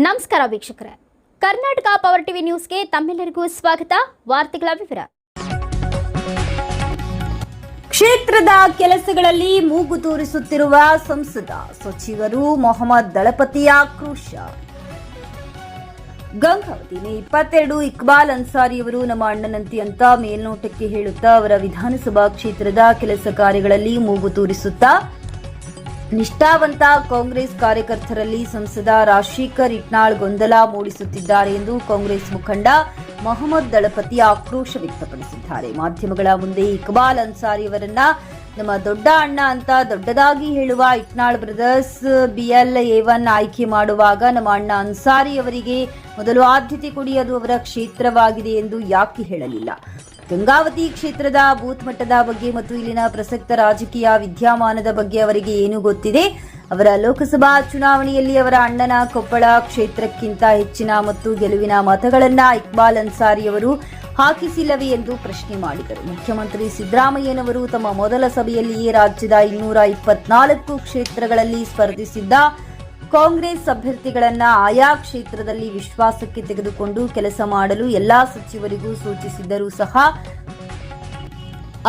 ನಮಸ್ಕಾರ ವೀಕ್ಷಕರೇ, Karnataka power TV ನ್ಯೂಸ್ಗೆ ತಮ್ಮೆಲ್ಲರಿಗೂ ಸ್ವಾಗತ. ವಾರ್ತೆಗಳ ವಿವರ. ಕ್ಷೇತ್ರದ ಕೆಲಸಗಳಲ್ಲಿ ಮೂಗು ತೂರಿಸುತ್ತಿರುವ ಸಂಸದ ಸಚಿವರು ಮೊಹಮ್ಮದ್ ದಳಪತಿ ಆಕ್ರೋಶ. ಗಂಗಾವತಿ ಮೇ 22 ಇಕ್ಬಾಲ್ ಅನ್ಸಾರಿಯವರು ನಮ್ಮ ಅಣ್ಣನಂತಿ ಅಂತ ಮೇಲ್ನೋಟಕ್ಕೆ ಹೇಳುತ್ತಾ ಅವರ ವಿಧಾನಸಭಾ ಕ್ಷೇತ್ರದ ಕೆಲಸ ಕಾರ್ಯಗಳಲ್ಲಿ ಮೂಗು ತೂರಿಸುತ್ತಾ ನಿಷ್ಠಾವಂತ ಕಾಂಗ್ರೆಸ್ ಕಾರ್ಯಕರ್ತರಲ್ಲಿ ಸಂಸದ ರಾಜಶೇಖರ್ ಇಟ್ನಾಳ್ ಗೊಂದಲ ಮೂಡಿಸುತ್ತಿದ್ದಾರೆ ಎಂದು ಕಾಂಗ್ರೆಸ್ ಮುಖಂಡ ಮೊಹಮ್ಮದ್ ದಳಪತಿ ಆಕ್ರೋಶ ವ್ಯಕ್ತಪಡಿಸಿದ್ದಾರೆ. ಮಾಧ್ಯಮಗಳ ಮುಂದೆ ಇಕ್ಬಾಲ್ ಅನ್ಸಾರಿಯವರನ್ನ ನಮ್ಮ ದೊಡ್ಡ ಅಣ್ಣ ಅಂತ ದೊಡ್ಡದಾಗಿ ಹೇಳುವ ಇಟ್ನಾಳ್ ಬ್ರದರ್ಸ್ BLA1 ಆಯ್ಕೆ ಮಾಡುವಾಗ ನಮ್ಮ ಅಣ್ಣ ಅನ್ಸಾರಿ ಅವರಿಗೆ ಮೊದಲು ಆದ್ಯತೆ ಕೊಡಿ, ಅದು ಅವರ ಕ್ಷೇತ್ರವಾಗಿದೆ ಎಂದು ಯಾಕೆ ಹೇಳಲಿಲ್ಲ? ಗಂಗಾವತಿ ಕ್ಷೇತ್ರದ ಬೂತ್ ಮಟ್ಟದ ಬಗ್ಗೆ ಮತ್ತು ಇಲ್ಲಿನ ಪ್ರಸಕ್ತ ರಾಜಕೀಯ ವಿದ್ಯಮಾನದ ಬಗ್ಗೆ ಅವರಿಗೆ ಏನು ಗೊತ್ತಿದೆ? ಅವರ ಲೋಕಸಭಾ ಚುನಾವಣೆಯಲ್ಲಿ ಅವರ ಅಣ್ಣನ ಕೊಪ್ಪಳ ಕ್ಷೇತ್ರಕ್ಕಿಂತ ಹೆಚ್ಚಿನ ಮತ್ತು ಗೆಲುವಿನ ಮತಗಳನ್ನ ಇಕ್ಬಾಲ್ ಅನ್ಸಾರಿ ಅವರು ಹಾಕಿಸಿಲ್ಲವೇ ಎಂದು ಪ್ರಶ್ನೆ ಮಾಡಿದರು. ಮುಖ್ಯಮಂತ್ರಿ ಸಿದ್ದರಾಮಯ್ಯನವರು ತಮ್ಮ ಮೊದಲ ಸಭೆಯಲ್ಲಿಯೇ ರಾಜ್ಯದ 224 ಕ್ಷೇತ್ರಗಳಲ್ಲಿ ಸ್ಪರ್ಧಿಸಿದ್ದ ಕಾಂಗ್ರೆಸ್ ಅಭ್ಯರ್ಥಿಗಳನ್ನ ಆಯಾ ಕ್ಷೇತ್ರದಲ್ಲಿ ವಿಶ್ವಾಸಕ್ಕೆ ತೆಗೆದುಕೊಂಡು ಕೆಲಸ ಮಾಡಲು ಎಲ್ಲಾ ಸಚಿವರಿಗೂ ಸೂಚಿಸಿದ್ದರೂ ಸಹ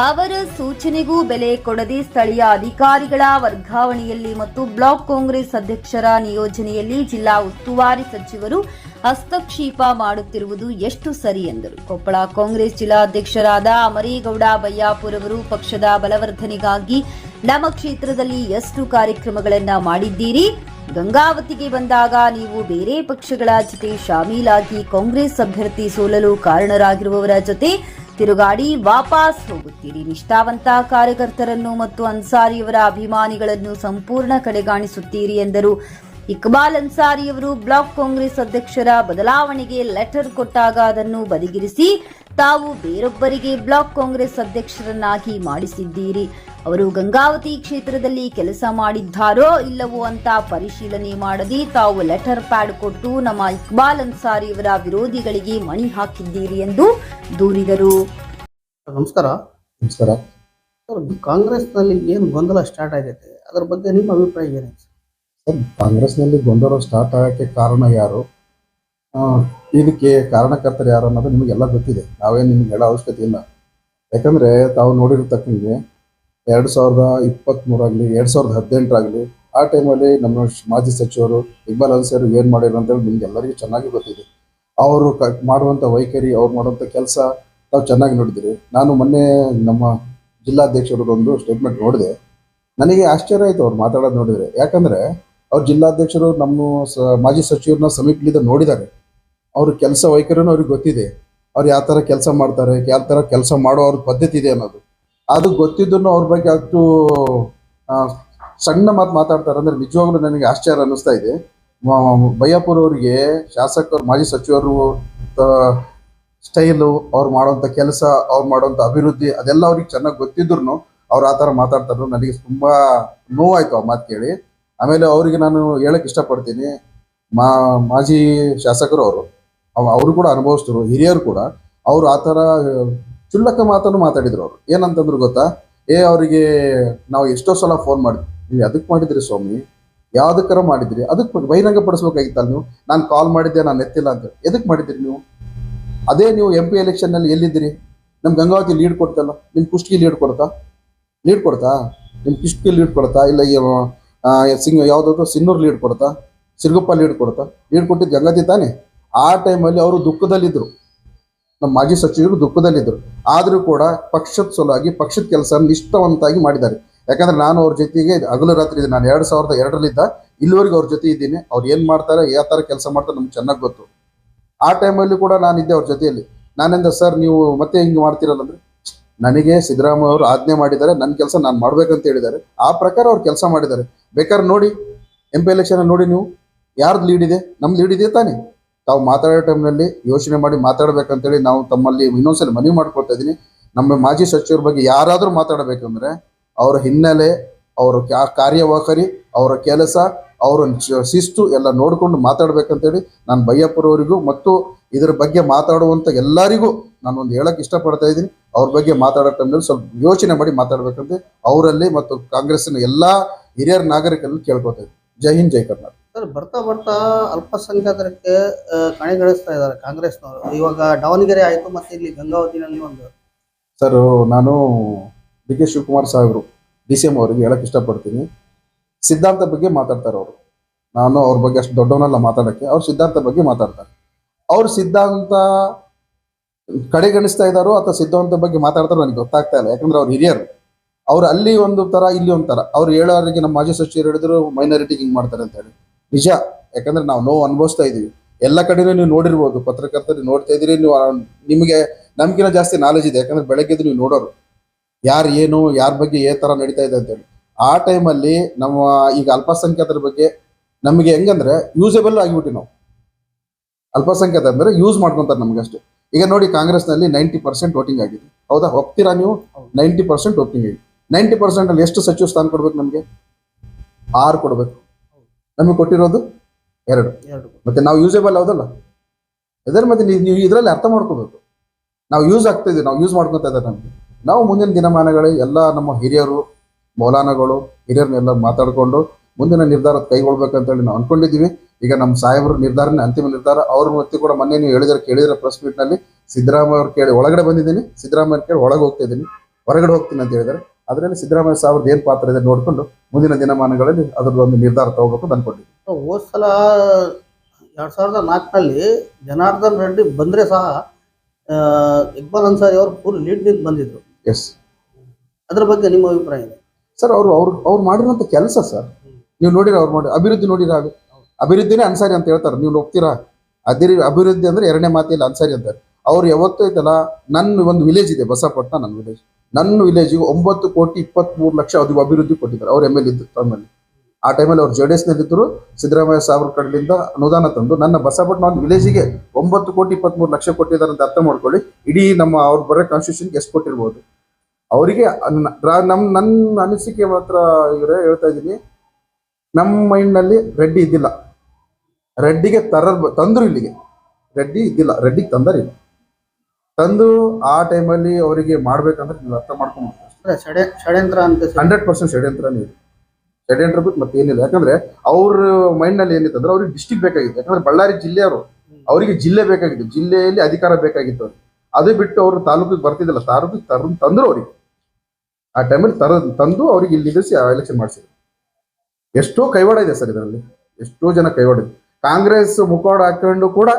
ಅವರ ಸೂಚನೆಗೂ ಬೆಲೆ ಕೊಡದೆ ಸ್ಥಳೀಯ ಅಧಿಕಾರಿಗಳ ವರ್ಗಾವಣೆಯಲ್ಲಿ ಮತ್ತು ಬ್ಲಾಕ್ ಕಾಂಗ್ರೆಸ್ ಅಧ್ಯಕ್ಷರ ನಿಯೋಜನೆಯಲ್ಲಿ ಜಿಲ್ಲಾ ಉಸ್ತುವಾರಿ ಸಚಿವರು ಹಸ್ತಕ್ಷೇಪ ಮಾಡುತ್ತಿರುವುದು ಎಷ್ಟು ಸರಿ ಎಂದರು. ಕೊಪ್ಪಳ ಕಾಂಗ್ರೆಸ್ ಜಿಲ್ಲಾಧ್ಯಕ್ಷರಾದ ಅಮರೇಗೌಡ ಬಯ್ಯಾಪುರ್ ಅವರು ಪಕ್ಷದ ಬಲವರ್ಧನೆಗಾಗಿ ನಮ್ಮ ಕ್ಷೇತ್ರದಲ್ಲಿ ಎಷ್ಟು ಕಾರ್ಯಕ್ರಮಗಳನ್ನ ಮಾಡಿದ್ದೀರಿ? ಗಂಗಾವತಿಗೆ ಬಂದಾಗ ನೀವು ಬೇರೆ ಪಕ್ಷಗಳ ಜೊತೆ ಶಾಮೀಲಾಗಿ ಕಾಂಗ್ರೆಸ್ ಅಭ್ಯರ್ಥಿ ಸೋಲಲು ಕಾರಣರಾಗಿರುವವರ ಜೊತೆ ತಿರುಗಾಡಿ ವಾಪಸ್ ಹೋಗುತ್ತೀರಿ. ನಿಷ್ಠಾವಂತ ಕಾರ್ಯಕರ್ತರನ್ನು ಮತ್ತು ಅನ್ಸಾರಿಯವರ ಅಭಿಮಾನಿಗಳನ್ನು ಸಂಪೂರ್ಣ ಕಡೆಗಾಣಿಸುತ್ತೀರಿ ಎಂದರು. ಇಕ್ಬಾಲ್ ಅನ್ಸಾರಿಯವರು ಬ್ಲಾಕ್ ಕಾಂಗ್ರೆಸ್ ಅಧ್ಯಕ್ಷರ ಬದಲಾವಣೆಗೆ ಲೆಟರ್ ಕೊಟ್ಟಾಗ ಅದನ್ನು ಬದಿಗಿರಿಸಿ ತಾವು ಬೇರೊಬ್ಬರಿಗೆ ಬ್ಲಾಕ್ ಕಾಂಗ್ರೆಸ್ ಅಧ್ಯಕ್ಷರನ್ನಾಗಿ ಮಾಡಿಸಿದ್ದೀರಿ. ಅವರು ಗಂಗಾವತಿ ಕ್ಷೇತ್ರದಲ್ಲಿ ಕೆಲಸ ಮಾಡಿದ್ದಾರೋ ಇಲ್ಲವೋ ಅಂತ ಪರಿಶೀಲನೆ ಮಾಡದೆ ತಾವು ಲೆಟರ್ ಪ್ಯಾಡ್ ಕೊಟ್ಟು ನಮ್ಮ ಇಕ್ಬಾಲ್ ಅನ್ಸಾರಿಯವರ ವಿರೋಧಿಗಳಿಗೆ ಮಣಿ ಹಾಕಿದ್ದೀರಿ ಎಂದು ದೂರಿದರು. ನಮಸ್ಕಾರ. ಕಾಂಗ್ರೆಸ್ನಲ್ಲಿ ಏನು ಗೊಂದಲ ಸ್ಟಾರ್ಟ್ ಆಗೈತೆ, ಅದರ ಬಗ್ಗೆ ನಿಮ್ಮ ಅಭಿಪ್ರಾಯ ಏನಿದೆ ಸರ್? ಕಾಂಗ್ರೆಸ್ನಲ್ಲಿ ಗೊಂದಲ ಸ್ಟಾರ್ಟ್ ಆಗೋಕ್ಕೆ ಕಾರಣ ಯಾರು, ಇದಕ್ಕೆ ಕಾರಣಕರ್ತರು ಯಾರು ಅನ್ನೋದು ನಿಮಗೆಲ್ಲ ಗೊತ್ತಿದೆ. ನಾವೇನು ನಿಮ್ಗೆ ಹೇಳೋ ಅವಶ್ಯಕತೆ ಇಲ್ಲ. ಯಾಕಂದರೆ ತಾವು ನೋಡಿರ್ತಕ್ಕಂಗೆ 2023 ಆಗಲಿ 2018 ಆಗಲಿ ಆ ಟೈಮಲ್ಲಿ ನಮ್ಮ ಮಾಜಿ ಸಚಿವರು ಇಕ್ಬಾಲ್ ಅನ್ಸಾರಿ ಏನು ಮಾಡಿದ್ರು ಅಂತೇಳಿ ನಿಮ್ಗೆ ಎಲ್ಲರಿಗೂ ಚೆನ್ನಾಗಿ ಗೊತ್ತಿದೆ. ಅವರು ಮಾಡುವಂಥ ವೈಖರಿ, ಅವ್ರು ಮಾಡುವಂಥ ಕೆಲಸ ತಾವು ಚೆನ್ನಾಗಿ ನೋಡಿದಿರಿ. ನಾನು ಮೊನ್ನೆ ನಮ್ಮ ಜಿಲ್ಲಾಧ್ಯಕ್ಷರದೊಂದು ಸ್ಟೇಟ್ಮೆಂಟ್ ನೋಡಿದೆ, ನನಗೆ ಆಶ್ಚರ್ಯ ಆಯಿತು ಅವ್ರು ಮಾತಾಡೋದು ನೋಡಿದರೆ. ಯಾಕಂದರೆ ಅವ್ರ ಜಿಲ್ಲಾಧ್ಯಕ್ಷರು ನಮ್ಮ ಮಾಜಿ ಸಚಿವರನ್ನ ಸಮೀಪದಿಂದ ನೋಡಿದ್ದಾರೆ. ಅವ್ರ ಕೆಲಸ ವೈಖರಿನೂ ಅವ್ರಿಗೆ ಗೊತ್ತಿದೆ. ಅವ್ರು ಯಾವ ಥರ ಕೆಲಸ ಮಾಡ್ತಾರೆ, ಯಾವ ಥರ ಕೆಲಸ ಮಾಡೋ ಅವ್ರ ಪದ್ಧತಿ ಇದೆ ಅನ್ನೋದು ಅದು ಗೊತ್ತಿದ್ದನ್ನು ಅವ್ರ ಬಗ್ಗೆ ಅಷ್ಟು ಸಣ್ಣ ಮಾತಾಡ್ತಾರೆ ಅಂದರೆ ನಿಜವಾಗ್ಲೂ ನನಗೆ ಆಶ್ಚರ್ಯ ಅನ್ನಿಸ್ತಾ ಇದೆ. ಬಯ್ಯಾಪುರ್ ಅವರಿಗೆ ಶಾಸಕರು, ಮಾಜಿ ಸಚಿವರು ಸ್ಟೈಲು, ಅವ್ರು ಮಾಡೋಂಥ ಕೆಲಸ, ಅವ್ರು ಮಾಡೋಂಥ ಅಭಿವೃದ್ಧಿ ಅದೆಲ್ಲ ಅವ್ರಿಗೆ ಚೆನ್ನಾಗಿ ಗೊತ್ತಿದ್ರು ಅವ್ರು ಆ ಥರ ಮಾತಾಡ್ತಾರೆ. ನನಗೆ ತುಂಬ ನೋವಾಯಿತು ಆ ಮಾತು ಕೇಳಿ. ಆಮೇಲೆ ಅವರಿಗೆ ನಾನು ಹೇಳಕ್ಕೆ ಇಷ್ಟಪಡ್ತೀನಿ, ಮಾಜಿ ಶಾಸಕರು ಅವರು ಕೂಡ ಅನುಭವಿಸಿದ್ರು, ಹಿರಿಯರು ಕೂಡ. ಅವರು ಆ ಥರ ಚುಲ್ಲಕ ಮಾತನ್ನು ಮಾತಾಡಿದ್ರು. ಅವರು ಏನಂತಂದ್ರು ಗೊತ್ತಾ, ಅವರಿಗೆ ನಾವು ಎಷ್ಟೋ ಸಲ ಫೋನ್ ಮಾಡಿದ್ವಿ, ನೀವು ಅದಕ್ಕೆ ಮಾಡಿದ್ರಿ ಸ್ವಾಮಿ, ಯಾವುದಕ್ಕಾರ ಮಾಡಿದ್ರಿ, ಅದಕ್ಕೆ ಬಹಿರಂಗ ಪಡಿಸ್ಬೇಕಾಗಿತ್ತಲ್ಲ ನೀವು. ನಾನು ಕಾಲ್ ಮಾಡಿದ್ದೆ, ನಾನು ಎತ್ತಿಲ್ಲ ಅಂತ. ಎದಕ್ಕೆ ಮಾಡಿದ್ರಿ ನೀವು? ಅದೇ ನೀವು MP ಎಲೆಕ್ಷನ್ನಲ್ಲಿ ಎಲ್ಲಿದ್ದೀರಿ? ನಮ್ಮ ಗಂಗಾವತಿ ಲೀಡ್ ಕೊಡ್ತಲ್ಲ, ನಿಮ್ಮ ಕುಷ್ಟಗಿ ಲೀಡ್ ಕೊಡ್ತಾ? ನಿಮ್ಮ ಕುಷ್ಟಗಿ ಲೀಡ್ ಕೊಡ್ತಾ? ಇಲ್ಲ ಯಾವುದಾದ್ರು ಸಿನ್ನೂರು ಲೀಡ್ ಕೊಡ್ತಾ? ಸಿರುಗುಪ್ಪ ಲೀಡ್ ಕೊಟ್ಟಿದ್ದು ಗಂಗಾವತಿ ತಾನೇ? ಆ ಟೈಮಲ್ಲಿ ಅವರು ದುಃಖದಲ್ಲಿದ್ದರು, ನಮ್ಮ ಮಾಜಿ ಸಚಿವರು ದುಃಖದಲ್ಲಿದ್ದರು. ಆದರೂ ಕೂಡ ಪಕ್ಷದ ಸಲುವಾಗಿ ಪಕ್ಷದ ಕೆಲಸ ನಿಷ್ಠಾವಂತಾಗಿ ಮಾಡಿದ್ದಾರೆ. ಯಾಕಂದರೆ ನಾನು ಅವ್ರ ಜೊತೆಗೆ ಹಗಲು ರಾತ್ರಿ ಇದ್ದೀನಿ. ನಾನು 2002 ಇಲ್ಲಿವರೆಗೂ ಅವ್ರ ಜೊತೆ ಇದ್ದೀನಿ. ಅವ್ರು ಏನು ಮಾಡ್ತಾರೆ, ಯಾವ ಥರ ಕೆಲಸ ಮಾಡ್ತಾರೆ ನಮ್ಗೆ ಚೆನ್ನಾಗಿ ಗೊತ್ತು. ಆ ಟೈಮಲ್ಲಿ ಕೂಡ ನಾನಿದ್ದೆ ಅವ್ರ ಜೊತೆಯಲ್ಲಿ. ನಾನಿಂದ ಸರ್ ನೀವು ಮತ್ತೆ ಹಿಂಗೆ ಮಾಡ್ತೀರಲ್ಲ ಅಂದರೆ, ನನಗೆ ಸಿದ್ದರಾಮಯ್ಯ ಅವರು ಆಜ್ಞೆ ಮಾಡಿದ್ದಾರೆ, ನನ್ನ ಕೆಲಸ ನಾನು ಮಾಡ್ಬೇಕಂತ ಹೇಳಿದ್ದಾರೆ. ಆ ಪ್ರಕಾರ ಅವ್ರು ಕೆಲಸ ಮಾಡಿದ್ದಾರೆ. ಬೇಕಾದ್ರೆ ನೋಡಿ, MP ಎಲೆಕ್ಷನ್ ನೋಡಿ, ನೀವು ಯಾರ್ದು ಲೀಡ್ ಇದೆ? ನಮ್ಮ ಲೀಡ್ ಇದೆ ತಾನೇ? ತಾವು ಮಾತಾಡೋ ಟೈಮ್ನಲ್ಲಿ ಯೋಚನೆ ಮಾಡಿ ಮಾತಾಡಬೇಕಂತೇಳಿ ನಾವು ತಮ್ಮಲ್ಲಿ ಇನ್ನೊಂದ್ಸಲ ಮನವಿ ಮಾಡ್ಕೊಳ್ತಾ ಇದ್ದೀನಿ. ನಮ್ಮ ಮಾಜಿ ಸಚಿವರ ಬಗ್ಗೆ ಯಾರಾದರೂ ಮಾತಾಡಬೇಕಂದ್ರೆ ಅವರ ಹಿನ್ನೆಲೆ, ಅವರ ಕಾರ್ಯವೈಖರಿ, ಅವರ ಕೆಲಸ, ಅವರ ಶಿಸ್ತು ಎಲ್ಲ ನೋಡಿಕೊಂಡು ಮಾತಾಡಬೇಕಂತೇಳಿ ನಾನು ಬಯ್ಯಾಪುರ ಅವರಿಗೂ ಮತ್ತು ಇದರ ಬಗ್ಗೆ ಮಾತಾಡುವಂಥ ಎಲ್ಲರಿಗೂ ನಾನೊಂದು ಹೇಳಕ್ಕೆ ಇಷ್ಟಪಡ್ತಾ ಇದ್ದೀನಿ. ಅವ್ರ ಬಗ್ಗೆ ಮಾತಾಡೋ ಟೈಮ್ನಲ್ಲಿ ಸ್ವಲ್ಪ ಯೋಚನೆ ಮಾಡಿ ಮಾತಾಡಬೇಕಂತ ಅವರಲ್ಲಿ ಮತ್ತು ಕಾಂಗ್ರೆಸ್ಸಿನ ಎಲ್ಲ ಹಿರಿಯರ ನಾಗರಿಕರಲ್ಲಿ ಕೇಳ್ಕೊತಾ ಇದ್ದೀನಿ. ಜೈ ಹಿಂದ್, ಜೈ ಕರ್ನಾಟಕ. ಸರ್ ಬರ್ತಾ ಬರ್ತಾ ಅಲ್ಪಸಂಖ್ಯಾತರಿಗೆ ಕಣೆಗಳಿಸ್ತಾ ಇದ್ದಾರೆ ಕಾಂಗ್ರೆಸ್ನವರು. ಇವಾಗ ದಾವಣಗೆರೆ ಆಯಿತು, ಮತ್ತೆ ಇಲ್ಲಿ ಗಂಗಾವತಿನಲ್ಲಿ ಒಂದು. ಸರ್ ನಾನು ಡಿ ಕೆ ಶಿವಕುಮಾರ್ ಸಾಹೇಬರು DCM ಅವರಿಗೆ ಹೇಳಕ್ ಇಷ್ಟಪಡ್ತೀನಿ. ಸಿದ್ಧಾಂತ ಬಗ್ಗೆ ಮಾತಾಡ್ತಾರೆ ಅವರು. ನಾನು ಅವ್ರ ಬಗ್ಗೆ ಅಷ್ಟು ದೊಡ್ಡವನಲ್ಲ ಮಾತಾಡೋಕ್ಕೆ. ಅವ್ರ ಸಿದ್ಧಾಂತ ಬಗ್ಗೆ ಮಾತಾಡ್ತಾರೆ. ಅವ್ರ ಸಿದ್ಧಾಂತ ಕಡೆಗಣಿಸ್ತಾ ಇದ್ದಾರೋ ಅಥವಾ ಸಿದ್ಧಾಂತ ಬಗ್ಗೆ ಮಾತಾಡ್ತಾರೋ ನನಗೆ ಗೊತ್ತಾಗ್ತಾ ಇಲ್ಲ. ಯಾಕಂದ್ರೆ ಅವ್ರು ಹಿರಿಯರು. ಅವ್ರು ಅಲ್ಲಿ ಒಂದು ತರ ಇಲ್ಲಿ ಒಂಥರ. ಅವ್ರು ಹೇಳೋರಿಗೆ ನಮ್ಮ ಮಾಜಿ ಸಚಿವರು ಹೇಳಿದ್ರು ಮೈನಾರಿಟಿಗೆ ಹಿಂಗೆ ಮಾಡ್ತಾರೆ ಅಂತ ಹೇಳಿ. ನಿಜ. ಯಾಕಂದ್ರೆ ನಾವು ನೋವು ಅನುಭವಿಸ್ತಾ ಇದೀವಿ. ಎಲ್ಲ ಕಡೆನೂ ನೀವು ನೋಡಿರ್ಬೋದು, ಪತ್ರಕರ್ತರು ನೋಡ್ತಾ ಇದ್ದೀರಿ. ನೀವು ನಿಮಗೆ ನಮ್ಗಿಂತ ಜಾಸ್ತಿ ನಾಲೆಜ್ ಇದೆ. ಯಾಕಂದ್ರೆ ಬೆಳಗ್ಗೆ ನೀವು ನೋಡೋರು ಯಾರು ಏನು ಯಾರ ಬಗ್ಗೆ ತರ ನಡೀತಾ ಇದೆ ಅಂತೇಳಿ. ಆ ಟೈಮಲ್ಲಿ ನಮ್ಮ ಈಗ ಅಲ್ಪಸಂಖ್ಯಾತರ ಬಗ್ಗೆ ನಮಗೆ ಹೆಂಗಂದ್ರೆ ಯೂಸೇಬಲ್ ಆಗಿಬಿಟ್ಟು ನಾವು ಅಲ್ಪಸಂಖ್ಯಾತ ಅಂದ್ರೆ ಯೂಸ್ ಮಾಡ್ಕೊಂತಾರೆ ನಮ್ಗಷ್ಟೇ. ಈಗ ನೋಡಿ ಕಾಂಗ್ರೆಸ್ನಲ್ಲಿ 90% ವೋಟಿಂಗ್ ಆಗಿದೆ. ಹೌದಾ? ಒಪ್ತೀರಾ ನೀವು? 90% ವೋಟಿಂಗ್ ಆಗಿದೆ. 90% ಅಲ್ಲಿ ಎಷ್ಟು ಸಚಿವ ಸ್ಥಾನ ಕೊಡ್ಬೇಕು? ನಮಗೆ 6 ಕೊಡ್ಬೇಕು. ನಮಗೆ ಕೊಟ್ಟಿರೋದು 2. ಮತ್ತೆ ನಾವು ಯೂಸೇಬಲ್ ಹೌದಲ್ಲ? ಇದರ ಮತ್ತೆ ನೀವು ಇದರಲ್ಲಿ ಅರ್ಥ ಮಾಡ್ಕೋಬೇಕು. ನಾವು ಯೂಸ್ ಆಗ್ತಾ ಇದೀವಿ, ನಾವು ಯೂಸ್ ಮಾಡ್ಕೊತಾ ಇದ್ದಾರೆ. ನಮಗೆ ನಾವು ಮುಂದಿನ ದಿನಮಾನಗಳು ಎಲ್ಲ ನಮ್ಮ ಹಿರಿಯರು ಮೌಲಾನಗಳು ಹಿರಿಯರನ್ನೆಲ್ಲ ಮಾತಾಡಿಕೊಂಡು ಮುಂದಿನ ನಿರ್ಧಾರ ಕೈಗೊಳ್ಬೇಕಂತೇಳಿ ನಾವು ಅನ್ಕೊಂಡಿದ್ದೀವಿ. ಈಗ ನಮ್ಮ ಸಾಹೇಬರ ನಿರ್ಧಾರನೇ ಅಂತಿಮ ನಿರ್ಧಾರ. ಅವ್ರ ಮತ್ತೆ ಕೂಡ ಮೊನ್ನೆ ನೀವು ಕೇಳಿದ್ರೆ ಪ್ರೆಸ್ ಮೀಟ್ ನಲ್ಲಿ ಸಿದ್ದರಾಮಯ್ಯ ಅವ್ರು ಕೇಳಿ ಒಳಗಡೆ ಬಂದಿದ್ದೀನಿ, ಸಿದ್ದರಾಮಯ್ಯ ಕೇಳಿ ಒಳಗೆ ಹೋಗ್ತಾ ಇದ್ದೀನಿ, ಹೊರಗಡೆ ಹೋಗ್ತೀನಿ ಅಂತ ಹೇಳಿದ್ದಾರೆ. ಅದರಲ್ಲಿ ಸಿದ್ದರಾಮಯ್ಯ ಸಾಹೇಬ್ರದ್ದು ಏನು ಪಾತ್ರ ಇದೆ ನೋಡ್ಕೊಂಡು ಮುಂದಿನ ದಿನಮಾನಗಳಲ್ಲಿ ಅದ್ರದ್ದು ಒಂದು ನಿರ್ಧಾರ ತಗೋಬೇಕು ಅಂತ ಅನ್ಕೊಂಡಿದ್ದೀನಿ. ಹೋದ ಸಲ 2004ನಲ್ಲಿ ಜನಾರ್ದನ್ ರೆಡ್ಡಿ ಬಂದ್ರೆ ಸಹ ಇಕ್ಬಾಲ್ ಅನ್ಸಾರಿ ಅವರು ಫುಲ್ ಲೀಡ್ ನಿಂತು ಬಂದಿದ್ರು. ಎಸ್. ಅದ್ರ ಬಗ್ಗೆ ನಿಮ್ಮ ಅಭಿಪ್ರಾಯ ಇದೆ ಸರ್? ಅವ್ರು ಮಾಡಿರುವಂತ ಕೆಲಸ ಸರ್ ನೀವು ನೋಡಿರ, ಅವ್ರು ಮಾಡಿ ಅಭಿವೃದ್ಧಿ ನೋಡಿರ. ಅಭಿವೃದ್ಧಿನೇ ಅನ್ಸಾರಿ ಅಂತ ಹೇಳ್ತಾರೆ. ನೀವು ಒಪ್ತೀರಾ? ಅಭಿವೃದ್ಧಿ ಅಂದ್ರೆ 2ನೇ ಮಾತಿಲ್ಲ ಅನ್ಸಾರಿ ಅಂತಾರೆ. ಅವ್ರು ಯಾವತ್ತೂ ಐತಲ್ಲ, ನನ್ನ ಒಂದು ವಿಲೇಜ್ ಇದೆ ಬಸಪಟ್ನ, ನನ್ನ ವಿಲೇಜ್. ನನ್ನ ವಿಲೇಜಿಗೆ 9,23,00,000 ಅದು ಅಭಿವೃದ್ಧಿ ಕೊಟ್ಟಿದ್ದಾರೆ. ಅವ್ರು MLA ಇದ್ದು ಟೈಮಲ್ಲಿ. ಆ ಟೈಮಲ್ಲಿ ಅವ್ರು JDS ನಲ್ಲಿದ್ದರು. ಸಿದ್ದರಾಮಯ್ಯ ಸಾಹೇಬ್ರ ಕಡೆಯಿಂದ ಅನುದಾನ ತಂದು ನನ್ನ ಬಸಪಟ್ನ ಒಂದು ವಿಲೇಜಿಗೆ 9,23,00,000 ಕೊಟ್ಟಿದ್ದಾರೆ ಅಂತ ಅರ್ಥ ಮಾಡ್ಕೊಳ್ಳಿ. ಇಡೀ ನಮ್ಮ ಅವ್ರು ಬರೋ ಕಾನ್ಸ್ಟಿಟ್ಯೂಷನ್ಗೆ ಎಷ್ಟು ಕೊಟ್ಟಿರ್ಬೋದು ಅವರಿಗೆ. ನನ್ನ ಅನಿಸಿಕೆ ಮಾತ್ರ ಇವರೇ ಹೇಳ್ತಾ ಇದ್ದೀನಿ. ನಮ್ಮ ಮೈಂಡ್ನಲ್ಲಿ ರೆಡ್ಡಿ ಇದ್ದಿಲ್ಲ. ರೆಡ್ಡಿಗೆ ತಂದ್ರು ಇಲ್ಲಿಗೆ. ರೆಡ್ಡಿ ಇದ್ದಿಲ್ಲ, ರೆಡ್ಡಿಗೆ ತಂದರಿಲ್ಲ. ತಂದು ಆ ಟೈಮಲ್ಲಿ ಅವರಿಗೆ ಮಾಡ್ಬೇಕಂದ್ರೆ ನೀವು ಅರ್ಥ ಮಾಡ್ಕೊಂಡ್ಬಿಡ್ತಾರೆ. ಷಡ್ಯಂತ್ರ ಅಂತ 100% ಷಡ್ಯಂತ್ರನೇ ಇದೆ. ಷಡ್ಯಂತ್ರ ಬಿಟ್ಟು ಮತ್ತೆ ಏನಿಲ್ಲ. ಯಾಕಂದ್ರೆ ಅವ್ರ ಮೈಂಡ್ನಲ್ಲಿ ಏನಿತ್ತಂದ್ರೆ ಅವ್ರಿಗೆ ಡಿಸ್ಟಿಕ್ ಬೇಕಾಗಿತ್ತು. ಯಾಕಂದ್ರೆ ಬಳ್ಳಾರಿ ಜಿಲ್ಲೆಯವರು, ಅವರಿಗೆ ಜಿಲ್ಲೆ ಬೇಕಾಗಿತ್ತು, ಜಿಲ್ಲೆಯಲ್ಲಿ ಅಧಿಕಾರ ಬೇಕಾಗಿತ್ತು ಅವ್ರಿಗೆ. ಅದು ಬಿಟ್ಟು ಅವರು ತಾಲೂಕಿಗೆ ಬರ್ತಿದ್ದಿಲ್ಲ. ತಾಲೂಕಿಗೆ ತಂದ್ರು ಅವರಿಗೆ. ಆ ಟೈಮಲ್ಲಿ ತಂದು ಅವ್ರಿಗೆ ಇಲ್ಲಿ ನಿಲ್ಲಿಸಿ ಎಲೆಕ್ಷನ್ ಮಾಡಿಸಿದ್ರು. ಎಷ್ಟೋ ಕೈವಾಡ ಇದೆ ಸರ್ ಇದರಲ್ಲಿ. ಎಷ್ಟೋ ಜನ ಕೈವಾಡ ಇದೆ. ಕಾಂಗ್ರೆಸ್ ಮುಖವಾಡ ಹಾಕೊಂಡು ಕೂಡ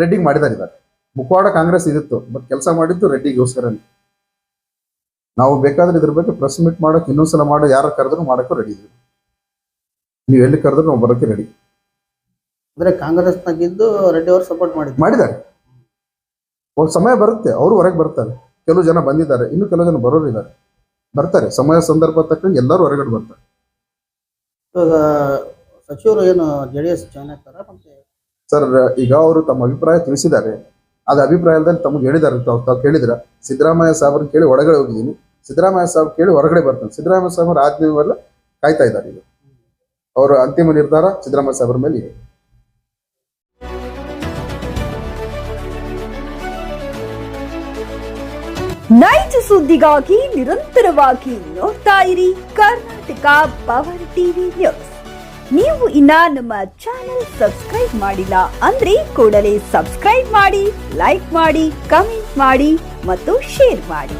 ರೆಡ್ಡಿಗೆ ಮಾಡಿದ್ದಾರೆ. ಮುಖವಾಡ ಕಾಂಗ್ರೆಸ್ ಇದಿತ್ತು, ಬಟ್ ಕೆಲಸ ಮಾಡಿದ್ದು ರೆಡ್ಡಿಗೋಸ್ಕರನೇ. ನಾವು ಬೇಕಾದ್ರೆ ಇದ್ರ ಬಗ್ಗೆ ಪ್ರೆಸ್ ಮೀಟ್ ಮಾಡೋಕೆ ಇನ್ನೊಂದ್ಸಲ ಮಾಡೋ, ಯಾರು ಕರೆದ್ರು ಮಾಡೋಕ್ಕೂ ರೆಡಿ ಇದ್ವಿ. ನೀವು ಎಲ್ಲಿ ಕರೆದ್ರು ನಾವು ಬರೋಕ್ಕೆ ರೆಡಿ. ಅಂದ್ರೆ ಕಾಂಗ್ರೆಸ್ನಾಗಿದ್ದು ರೆಡ್ಡಿ ಅವರು ಸಪೋರ್ಟ್ ಮಾಡಿದ್ದಾರೆ. ಒಂದು ಸಮಯ ಬರುತ್ತೆ, ಅವರು ಹೊರಗೆ ಬರ್ತಾರೆ. ಕೆಲವು ಜನ ಬಂದಿದ್ದಾರೆ, ಇನ್ನು ಕೆಲವು ಜನ ಬರೋರು ಇದ್ದಾರೆ. ಬರ್ತಾರೆ, ಸಮಯ ಸಂದರ್ಭ ತಕ್ಕಂಗೆ ಎಲ್ಲರೂ ಹೊರಗಡೆ ಬರ್ತಾರೆ. ಇವಾಗ ಸಚಿವರು ಏನು JDS ಜಾಯ್ನ್ ಆಗ್ತಾರ? ಮತ್ತೆ ಸರ್ ಈಗ ಅವರು ತಮ್ಮ ಅಭಿಪ್ರಾಯ ತಿಳಿಸಿದ್ದಾರೆ. ಅದು ಅಭಿಪ್ರಾಯದಲ್ಲಿ ತಮಗೆ ಹೇಳಿದ್ದಾರೆ. ತಾವು ಕೇಳಿದ್ರ? ಸಿದ್ದರಾಮಯ್ಯ ಸಾಹೇಬ್ರನ್ನ ಕೇಳಿ ಒಳಗಡೆ ಹೋಗಿದ್ದೀನಿ, ಸಿದ್ದರಾಮಯ್ಯ ಸಾಹೇಬ್ ಕೇಳಿ ಹೊರಗಡೆ ಬರ್ತಾನೆ. ಸಿದ್ದರಾಮಯ್ಯ ಸಾಹೇಬ್ರ ಆದ್ಮೇಲೆ ಕಾಯ್ತಾ ಇದ್ದಾರೆ. ಈಗ ಅವರ ಅಂತಿಮ ನಿರ್ಧಾರ ಸಿದ್ದರಾಮಯ್ಯ ಸಾಹೇಬ್ರ ಮೇಲೆ ಇದೆ. ನೈಜ ಸುದ್ದಿಗಾಗಿ ನಿರಂತರವಾಗಿ ನೋಡ್ತಾ ಇರಿ ಕರ್ನಾಟಕ ಪವರ್ ಟಿವಿ ನ್ಯೂಸ್. ನೀವು ಇನ್ನ ನಮ್ಮ ಚಾನೆಲ್ ಸಬ್ಸ್ಕ್ರೈಬ್ ಮಾಡಿಲ್ಲ ಅಂದ್ರೆ ಕೂಡಲೇ ಸಬ್ಸ್ಕ್ರೈಬ್ ಮಾಡಿ, ಲೈಕ್ ಮಾಡಿ, ಕಮೆಂಟ್ ಮಾಡಿ ಮತ್ತು ಶೇರ್ ಮಾಡಿ.